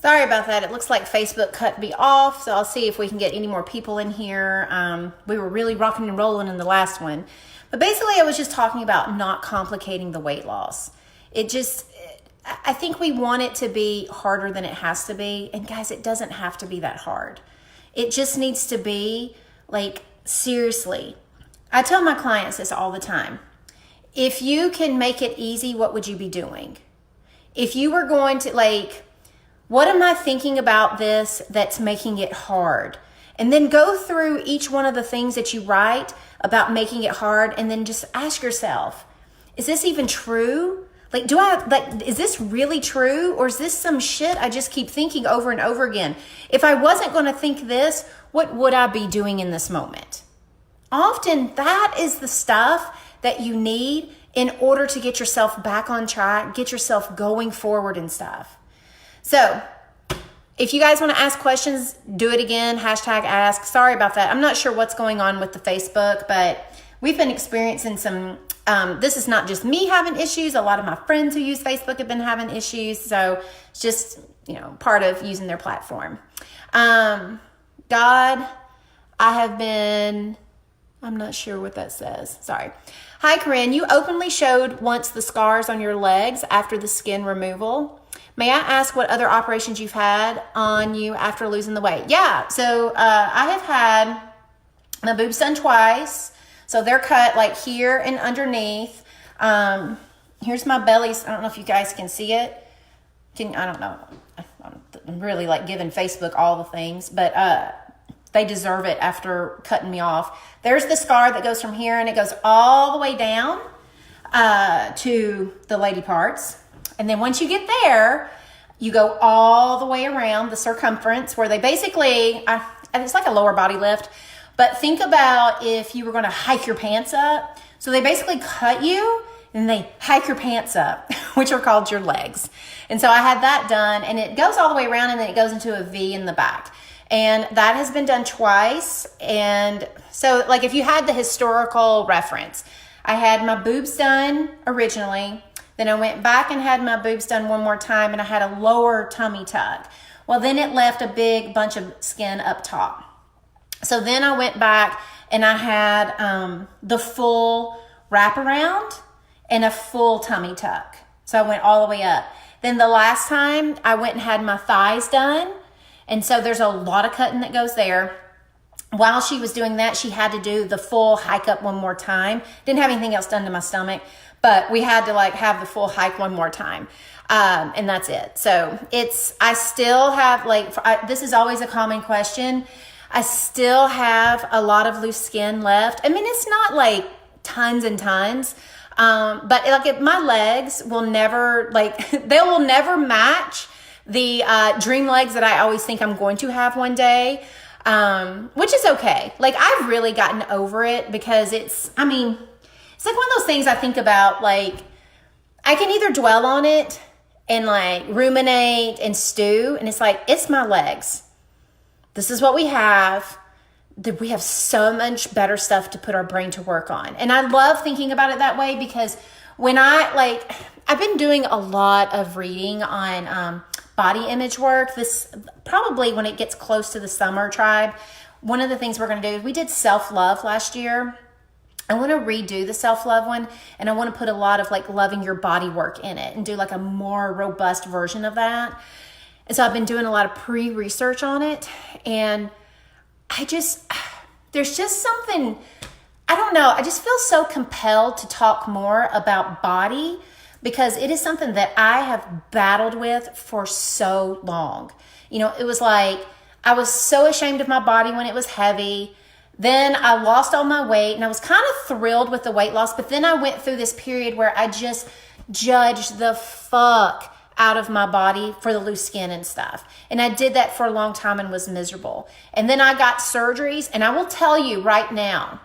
Sorry about that. It looks like Facebook cut me off, so I'll see if we can get any more people in here. We were really rocking and rolling in the last one. But basically, I was just talking about not complicating the weight loss. I think we want it to be harder than it has to be. And guys, it doesn't have to be that hard. It just needs to be like, seriously. I tell my clients this all the time. If you can make it easy, what would you be doing? If you were going to what am I thinking about this that's making it hard? And then go through each one of the things that you write about making it hard, and then just ask yourself, is this even true? Is this really true? Or is this some shit I just keep thinking over and over again? If I wasn't going to think this, what would I be doing in this moment? Often that is the stuff that you need in order to get yourself back on track, get yourself going forward and stuff. So if you guys want to ask questions, do it again, #ask. Sorry about that. I'm not sure what's going on with the Facebook, but we've been experiencing some, this is not just me having issues. A lot of my friends who use Facebook have been having issues. So it's just, part of using their platform. God, I'm not sure what that says. Sorry. Hi, Corinne. You openly showed once the scars on your legs after the skin removal. May I ask what other operations you've had on you after losing the weight? Yeah, so I have had my boobs done twice. So they're cut like here and underneath. Here's my bellies. I don't know if you guys can see it. I don't know. I'm really giving Facebook all the things, but they deserve it after cutting me off. There's the scar that goes from here, and it goes all the way down to the lady parts. And then once you get there, you go all the way around the circumference where they basically, it's like a lower body lift, but think about if you were going to hike your pants up. So they basically cut you and they hike your pants up, which are called your legs. And so I had that done, and it goes all the way around, and then it goes into a V in the back. And that has been done twice. And so if you had the historical reference, I had my boobs done originally. Then I went back and had my boobs done one more time, and I had a lower tummy tuck. Well, then it left a big bunch of skin up top. So then I went back and I had the full wraparound and a full tummy tuck. So I went all the way up. Then the last time I went and had my thighs done. And so there's a lot of cutting that goes there. While she was doing that, she had to do the full hike up one more time. Didn't have anything else done to my stomach. But we had to have the full hike one more time. And that's it. So I still have this is always a common question. I still have a lot of loose skin left. I mean, it's not tons and tons. But my legs will never they will never match the dream legs that I always think I'm going to have one day. Which is okay. I've really gotten over it because it's one of those things I think about, I can either dwell on it and ruminate and stew, and it's my legs. This is what we have. We have so much better stuff to put our brain to work on. And I love thinking about it that way because when I've been doing a lot of reading on body image work. This probably when it gets close to the summer, tribe, one of the things we're going to do is we did self-love last year. I want to redo the self-love one, and I want to put a lot of loving your body work in it and do a more robust version of that. And so I've been doing a lot of pre-research on it, and there's just something, I don't know, I just feel so compelled to talk more about body because it is something that I have battled with for so long. It was I was so ashamed of my body when it was heavy. Then I lost all my weight, and I was kind of thrilled with the weight loss, but then I went through this period where I just judged the fuck out of my body for the loose skin and stuff. And I did that for a long time and was miserable. And then I got surgeries, and I will tell you right now,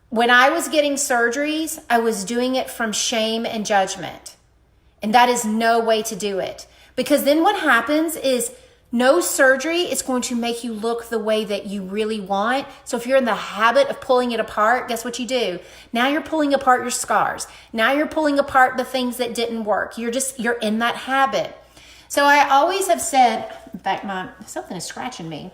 when I was getting surgeries, I was doing it from shame and judgment. And that is no way to do it. Because then what happens is no surgery is going to make you look the way that you really want. So if you're in the habit of pulling it apart, guess what you do? Now you're pulling apart your scars. Now you're pulling apart the things that didn't work. You're in that habit. So I always have said, in fact, something is scratching me.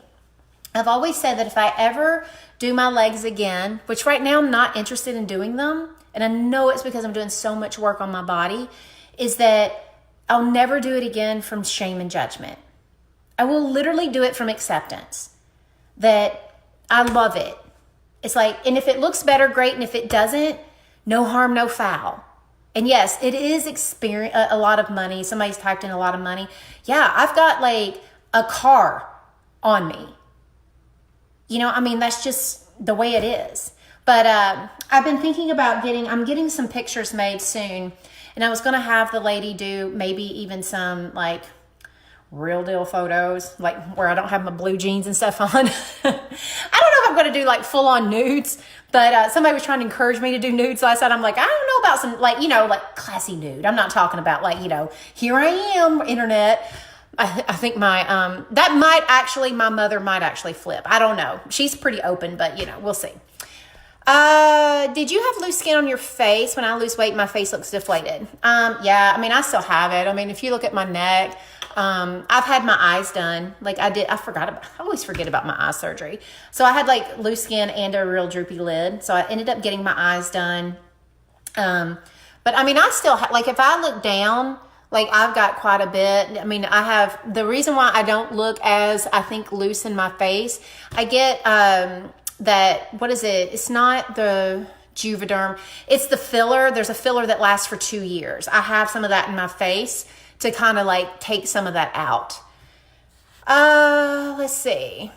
I've always said that if I ever do my legs again, which right now I'm not interested in doing them, and I know it's because I'm doing so much work on my body, is that I'll never do it again from shame and judgment. I will literally do it from acceptance that I love it. It's like, and if it looks better, great. And if it doesn't, no harm, no foul. And yes, it is a lot of money. Somebody's typed in a lot of money. Yeah, I've got like a car on me. You know, I mean, that's just the way it is. But I've been thinking about I'm getting some pictures made soon. And I was going to have the lady do maybe even some like real deal photos, like where I don't have my blue jeans and stuff on. I don't know if I'm going to do like full on nudes, but somebody was trying to encourage me to do nudes last night. I'm like, I don't know about some like, like classy nude. I'm not talking about like, here I am, internet. I think my mother might actually flip. I don't know. She's pretty open, but we'll see. Did you have loose skin on your face? When I lose weight, my face looks deflated. Yeah, I mean, I still have it. I mean, if you look at my neck, I've had my eyes done. Like I always forget about my eye surgery. So I had like loose skin and a real droopy lid. So I ended up getting my eyes done. But I mean, I still like, if I look down, like I've got quite a bit. I mean, the reason why I don't look as, I think, loose in my face, I get, what is it? It's not the Juvederm. It's the filler. There's a filler that lasts for 2 years. I have some of that in my face to kind of like take some of that out. Let's see.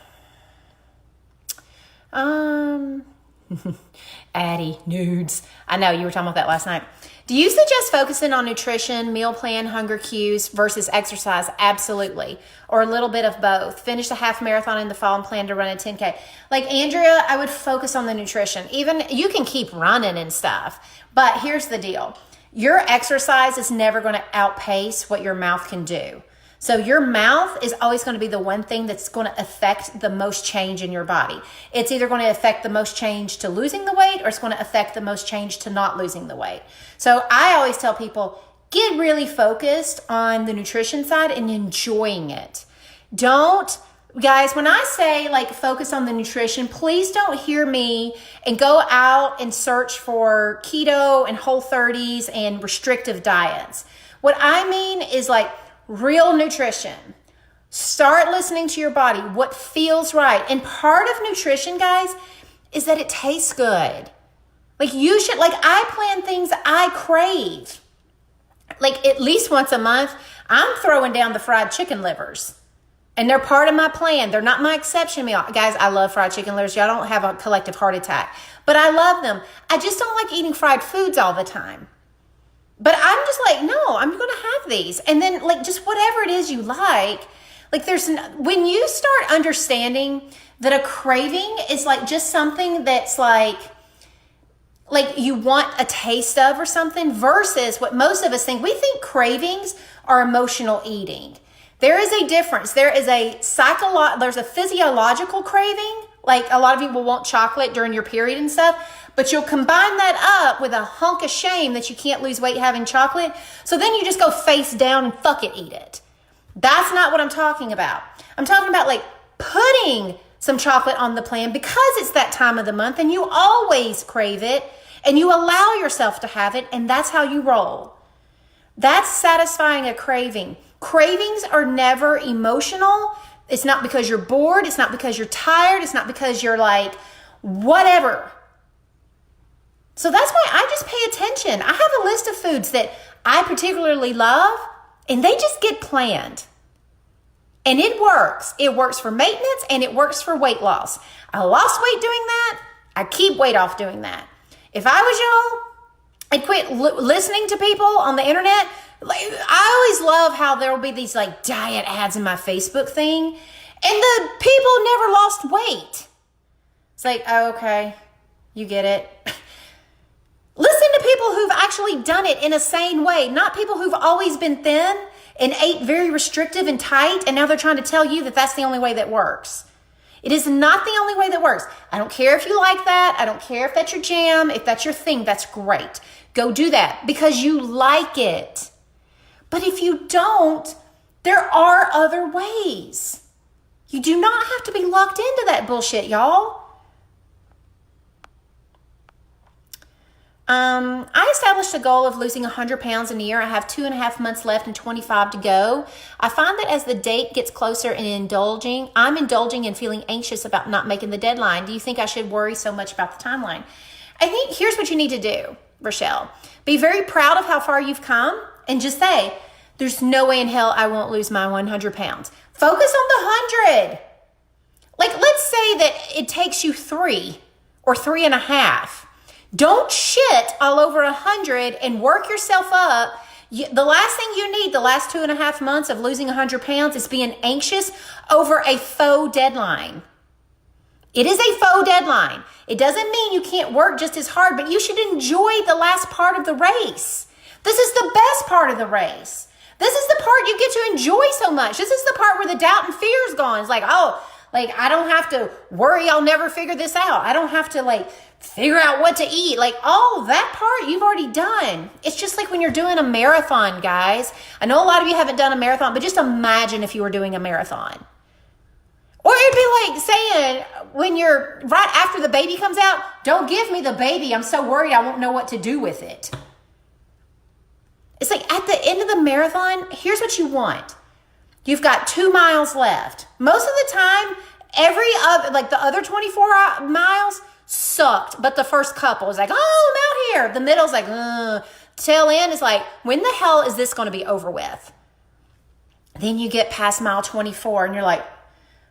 Addie, nudes. I know you were talking about that last night. Do you suggest focusing on nutrition, meal plan, hunger cues versus exercise? Absolutely. Or a little bit of both. Finish a half marathon in the fall and plan to run a 10K. Like Andrea, I would focus on the nutrition. Even you can keep running and stuff. But here's the deal. Your exercise is never going to outpace what your mouth can do. So your mouth is always going to be the one thing that's going to affect the most change in your body. It's either going to affect the most change to losing the weight, or it's going to affect the most change to not losing the weight. So I always tell people, get really focused on the nutrition side and enjoying it. Guys, when I say like focus on the nutrition, please don't hear me and go out and search for keto and Whole30s and restrictive diets. What I mean is like real nutrition. Start listening to your body, what feels right. And part of nutrition, guys, is that it tastes good. Like I plan things I crave. Like at least once a month, I'm throwing down the fried chicken livers. And they're part of my plan. They're not my exception meal. Guys, I love fried chicken livers. Y'all don't have a collective heart attack. But I love them. I just don't like eating fried foods all the time. But I'm just like, no, I'm going to have these. And then like just whatever it is you like when you start understanding that a craving is like just something that's like you want a taste of or something, versus what most of us think. We think cravings are emotional eating. There is a difference. There's a physiological craving. Like a lot of people want chocolate during your period and stuff, but you'll combine that up with a hunk of shame that you can't lose weight having chocolate. So then you just go face down and fuck it, eat it. That's not what I'm talking about. I'm talking about like putting some chocolate on the plan because it's that time of the month and you always crave it and you allow yourself to have it, and that's how you roll. That's satisfying a craving. Cravings are never emotional. It's not because you're bored. It's not because you're tired. It's not because you're like, whatever. So that's why I just pay attention. I have a list of foods that I particularly love, and they just get planned. And it works. It works for maintenance, and it works for weight loss. I lost weight doing that. I keep weight off doing that. If I was y'all, I'd quit listening to people on the internet. Like, I always love how there will be these like diet ads in my Facebook thing, and the people never lost weight. It's like, oh, okay, you get it. Listen to people who've actually done it in a sane way, not people who've always been thin and ate very restrictive and tight, and now they're trying to tell you that that's the only way that works. It is not the only way that works. I don't care if you like that. I don't care if that's your jam. If that's your thing, that's great. Go do that because you like it. But if you don't, There are other ways. You do not have to be locked into that bullshit, y'all. I established a goal of losing 100 pounds in a year. I have 2.5 months left and 25 to go. I find that as the date gets closer and I'm indulging and feeling anxious about not making the deadline. Do you think I should worry so much about the timeline? I think here's what you need to do, Rochelle. Be very proud of how far you've come and just say, there's no way in hell I won't lose my 100 pounds. Focus on the 100. Like, let's say that it takes you 3 or 3.5. Don't shit all over 100 and work yourself up. The last thing you need the last 2.5 months of losing 100 pounds is being anxious over a faux deadline. It is a faux deadline. It doesn't mean you can't work just as hard, but you should enjoy the last part of the race. This is the best part of the race. This is the part you get to enjoy so much. This is the part where the doubt and fear is gone. It's like, I don't have to worry I'll never figure this out. I don't have to figure out what to eat. All that part you've already done. It's just like when you're doing a marathon, guys. I know a lot of you haven't done a marathon, but just imagine if you were doing a marathon. Or it'd be like saying when you're right after the baby comes out, don't give me the baby. I'm so worried I won't know what to do with it. It's like at the end of the marathon, here's what you want. You've got 2 miles left. Most of the time, the other 24 miles sucked, but the first couple is like, oh, I'm out here. The middle's like, tail end is like, when the hell is this going to be over with? Then you get past mile 24 and you're like,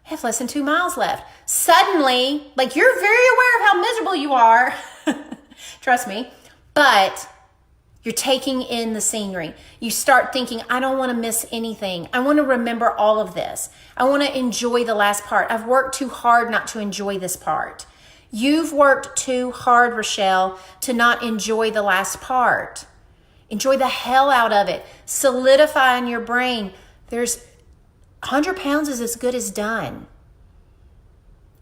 I have less than 2 miles left. Suddenly, you're very aware of how miserable you are. Trust me. But you're taking in the scenery. You start thinking, I don't want to miss anything. I want to remember all of this. I want to enjoy the last part. I've worked too hard not to enjoy this part. You've worked too hard, Rochelle, to not enjoy the last part. Enjoy the hell out of it. Solidify in your brain. 100 pounds is as good as done.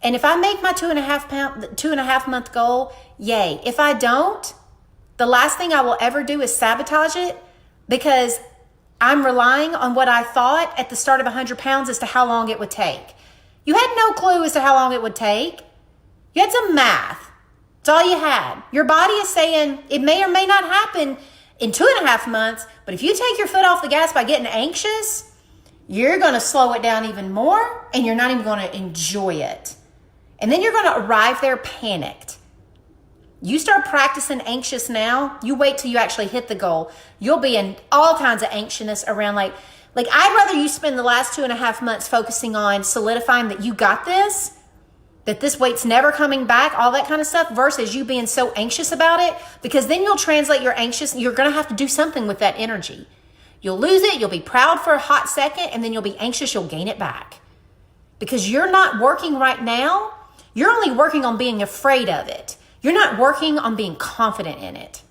And if I make my 2.5 month goal, yay. If I don't, the last thing I will ever do is sabotage it because I'm relying on what I thought at the start of 100 pounds as to how long it would take. You had no clue as to how long it would take. You had some math. That's all you had. Your body is saying it may or may not happen in 2.5 months, but if you take your foot off the gas by getting anxious, you're going to slow it down even more and you're not even going to enjoy it. And then you're going to arrive there panicked. You start practicing anxious now, you wait till you actually hit the goal. You'll be in all kinds of anxiousness around I'd rather you spend the last 2.5 months focusing on solidifying that you got this, that this weight's never coming back, all that kind of stuff, versus you being so anxious about it, because then you'll translate your anxious, you're going to have to do something with that energy. You'll lose it, you'll be proud for a hot second, and then you'll be anxious, you'll gain it back. Because you're not working right now, you're only working on being afraid of it. You're not working on being confident in it.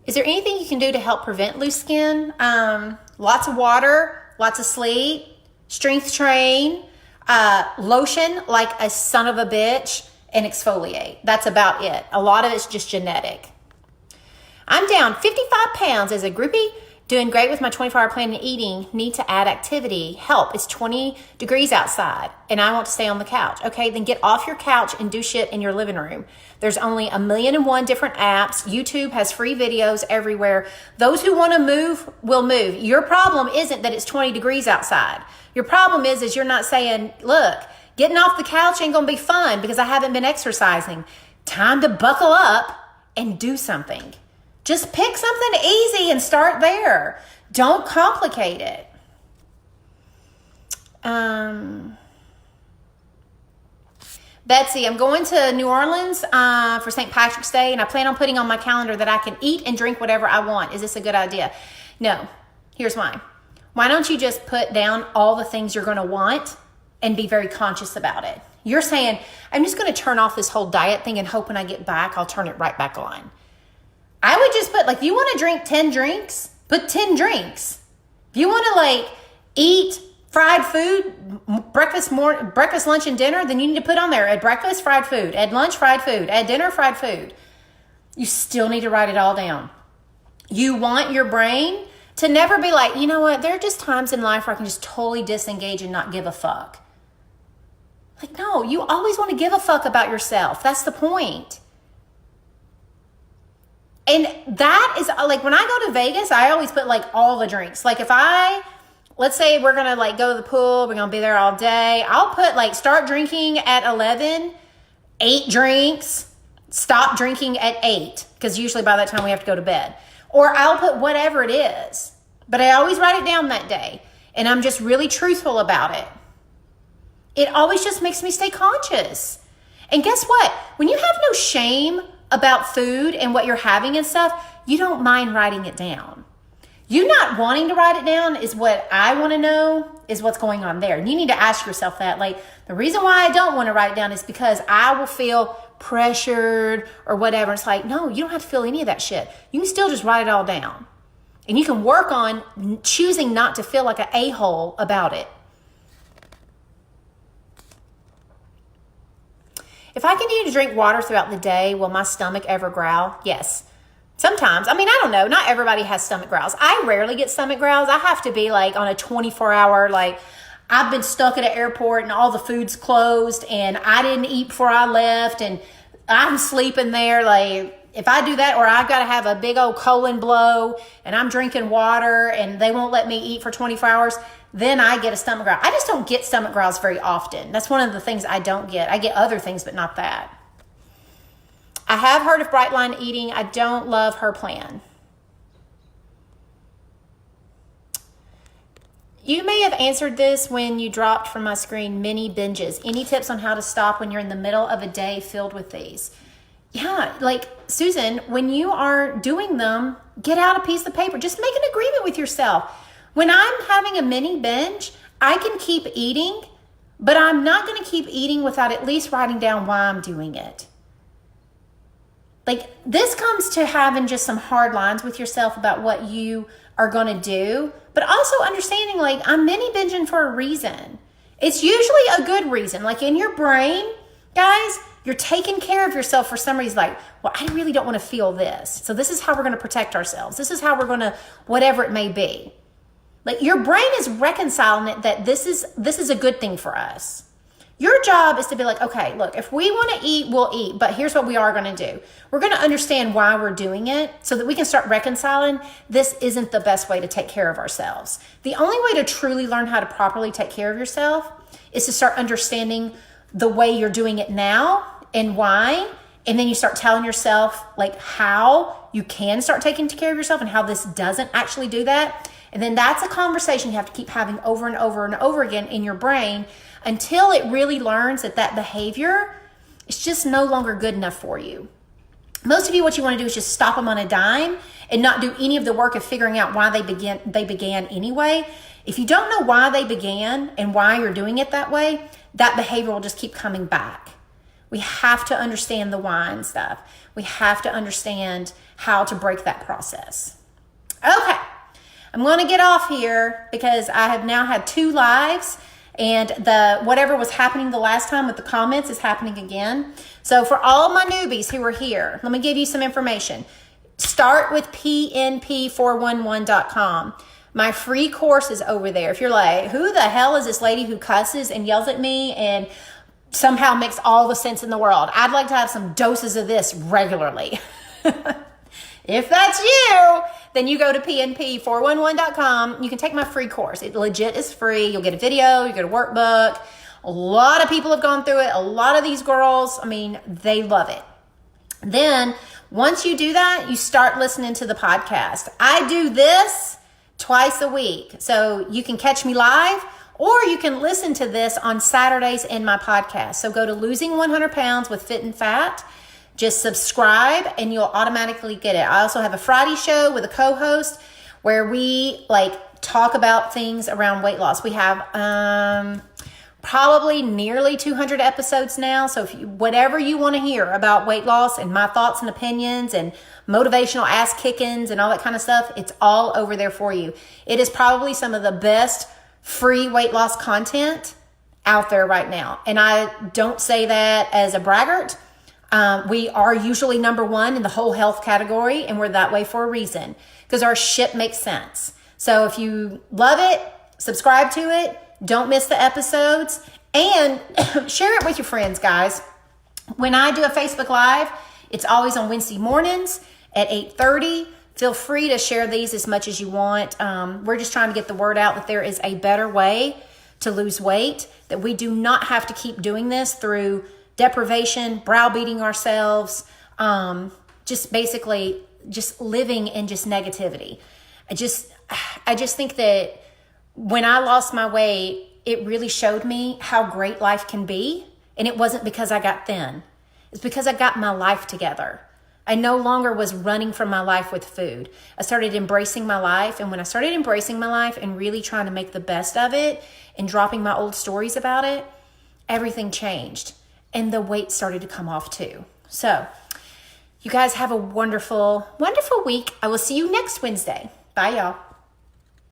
Is there anything you can do to help prevent loose skin? Lots of water, lots of sleep, strength train, lotion like a son of a bitch, and exfoliate. That's about it. A lot of it's just genetic. I'm down 55 pounds as a groupie. Doing great with my 24-hour plan and eating. Need to add activity. Help. It's 20 degrees outside and I want to stay on the couch. Okay, then get off your couch and do shit in your living room. There's only 1,000,001 different apps. YouTube has free videos everywhere. Those who want to move will move. Your problem isn't that it's 20 degrees outside. Your problem is you're not saying, look, getting off the couch ain't going to be fun because I haven't been exercising. Time to buckle up and do something. Just pick something easy and start there. Don't complicate it. Betsy, I'm going to New Orleans for St. Patrick's Day, and I plan on putting on my calendar that I can eat and drink whatever I want. Is this a good idea? No. Here's why. Why don't you just put down all the things you're going to want and be very conscious about it? You're saying, I'm just going to turn off this whole diet thing and hope when I get back, I'll turn it right back on. I would just put, if you want to drink 10 drinks, put 10 drinks. If you want to, eat fried food, breakfast, lunch, and dinner, then you need to put on there, at breakfast, fried food, at lunch, fried food, at dinner, fried food. You still need to write it all down. You want your brain to never be like, you know what, there are just times in life where I can just totally disengage and not give a fuck. Like, no, you always want to give a fuck about yourself. That's the point. And that is like, when I go to Vegas, I always put like all the drinks. Like if let's say we're going to like go to the pool, we're going to be there all day. I'll put like start drinking at 11, 8 drinks, stop drinking at 8. Because usually by that time we have to go to bed. Or I'll put whatever it is. But I always write it down that day. And I'm just really truthful about it. It always just makes me stay conscious. And guess what? When you have no shame about food and what you're having and stuff, you don't mind writing it down. You not wanting to write it down is what I want to know is what's going on there. And you need to ask yourself that. Like, the reason why I don't want to write it down is because I will feel pressured or whatever. It's like, no, you don't have to feel any of that shit. You can still just write it all down. And you can work on choosing not to feel like an a-hole about it. If I continue to drink water throughout the day, will my stomach ever growl? Yes. Sometimes. I mean, I don't know. Not everybody has stomach growls. I rarely get stomach growls. I have to be like on a 24-hour, like I've been stuck at an airport and all the food's closed and I didn't eat before I left and I'm sleeping there. Like if I do that, or I've got to have a big old colon blow and I'm drinking water and they won't let me eat for 24 hours, then I get a stomach growl. I just don't get stomach growls very often. That's one of the things I don't get. I get other things, but not that. I have heard of Bright Line eating. I don't love her plan. You may have answered this when you dropped from my screen mini binges. Any tips on how to stop when you're in the middle of a day filled with these? Yeah, like Susan, when you are doing them, get out a piece of paper. Just make an agreement with yourself. When I'm having a mini binge, I can keep eating, but I'm not going to keep eating without at least writing down why I'm doing it. Like, this comes to having just some hard lines with yourself about what you are going to do, but also understanding, like, I'm mini binging for a reason. It's usually a good reason. Like, in your brain, guys, you're taking care of yourself for some reason. Like, well, I really don't want to feel this. So this is how we're going to protect ourselves. This is how we're going to, whatever it may be. Like, your brain is reconciling it that this is a good thing for us. Your job is to be like, okay, look, if we want to eat, we'll eat. But here's what we are going to do. We're going to understand why we're doing it so that we can start reconciling this isn't the best way to take care of ourselves. The only way to truly learn how to properly take care of yourself is to start understanding the way you're doing it now and why. And then you start telling yourself like how you can start taking care of yourself and how this doesn't actually do that. And then that's a conversation you have to keep having over and over and over again in your brain until it really learns that behavior is just no longer good enough for you. Most of you, what you want to do is just stop them on a dime and not do any of the work of figuring out why they began anyway. If you don't know why they began and why you're doing it that way, that behavior will just keep coming back. We have to understand the why and stuff. We have to understand how to break that process. Okay, I'm going to get off here because I have now had 2 lives. And whatever was happening the last time with the comments is happening again. So for all my newbies who are here, let me give you some information. Start with pnp411.com. My free course is over there. If you're like, who the hell is this lady who cusses and yells at me and somehow makes all the sense in the world? I'd like to have some doses of this regularly. If that's you, then you go to pnp411.com. You can take my free course. It legit is free. You'll get a video, you get a workbook. A lot of people have gone through it. A lot of these girls, I mean, they love it. Then once you do that, you start listening to the podcast. I do this twice a week. So you can catch me live or you can listen to this on Saturdays in my podcast. So go to Losing 100 Pounds with Fit and Fat. Just subscribe and you'll automatically get it. I also have a Friday show with a co-host where we talk about things around weight loss. We have probably nearly 200 episodes now. So whatever you want to hear about weight loss and my thoughts and opinions and motivational ass kickings and all that kind of stuff, it's all over there for you. It is probably some of the best free weight loss content out there right now. And I don't say that as a braggart. We are usually number one in the whole health category, and we're that way for a reason because our ship makes sense. So if you love it, subscribe to it, don't miss the episodes, and share it with your friends, guys. When I do a Facebook Live, it's always on Wednesday mornings at 8:30. Feel free to share these as much as you want. We're just trying to get the word out that there is a better way to lose weight, that we do not have to keep doing this through deprivation, browbeating ourselves, just basically just living in just negativity. I just think that when I lost my weight, it really showed me how great life can be. And it wasn't because I got thin. It's because I got my life together. I no longer was running from my life with food. I started embracing my life. And when I started embracing my life and really trying to make the best of it and dropping my old stories about it, everything changed. And the weight started to come off too. So you guys have a wonderful, wonderful week. I will see you next Wednesday. Bye, y'all.